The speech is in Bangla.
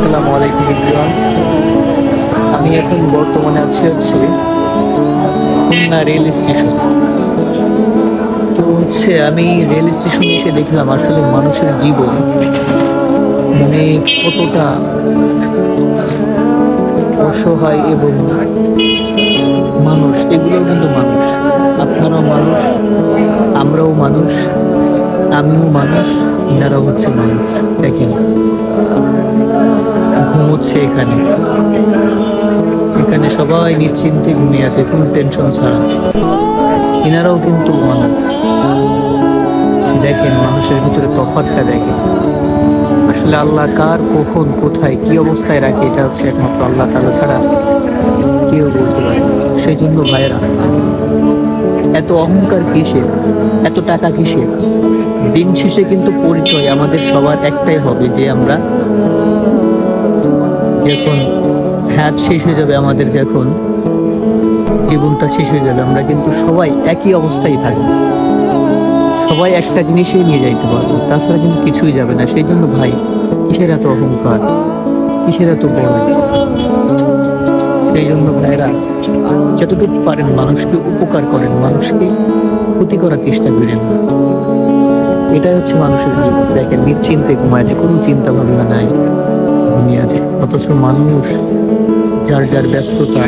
আসসালামু আলাইকুম এভরিওয়ান। আমি এখন বর্তমানে আছি খুলনা রেল স্টেশন। তো আমি রেল স্টেশনে এসে দেখলাম আসলে মানুষের জীবন মানে কতটা অসহায়, এবং মানুষ এগুলোও কিন্তু মানুষ, আপনারাও মানুষ, আমরাও মানুষ, আমিও মানুষ, ইনারাও হচ্ছে মানুষ। দেখেন ঘুমোচ্ছে এখানে, এখানে সবাই নিশ্চিন্তে ঘুমিয়ে আছে, কোনো টেনশন ছাড়া। এনারাও কিন্তু মানুষ। দেখেন মানুষের ভিতরে তফাৎটা দেখেন। আসলে আল্লাহ কার কখন কোথায় কি অবস্থায় রাখে, এটা হচ্ছে একমাত্র আল্লাহ তাআলা ছাড়া কেউ বলতে পারে না। সেই জন্য ভাইয়েরা, এত অহংকার কিসের, এত টাকা কিসের? দিন শেষে কিন্তু পরিচয় আমাদের সবার একটাই হবে, যে আমরা যখন হায়াত শেষ হয়ে যাবে, আমাদের যখন জীবনটা শেষ হয়ে যাবে, আমরা কিন্তু সবাই একই অবস্থায় থাকবো, সবাই একটা জিনিসই নিয়ে যাইতে পারবো, তাছাড়া কিন্তু কিছুই যাবে না। সেই জন্য ভাই, কিসের এত অহংকার, কিসের এত বড়? সেই জন্য ভাইরা, যতটুকু পারেন মানুষকে উপকার করেন, মানুষকে ক্ষতি করার চেষ্টা করেন না। এটাই হচ্ছে মানুষের জীবন। দেখেন নিশ্চিন্তে ঘুমায় আছে, কোনো চিন্তা ভাবনা নাই, ঘুমিয়ে আছে। অথচ মানুষ যার যার ব্যস্ততা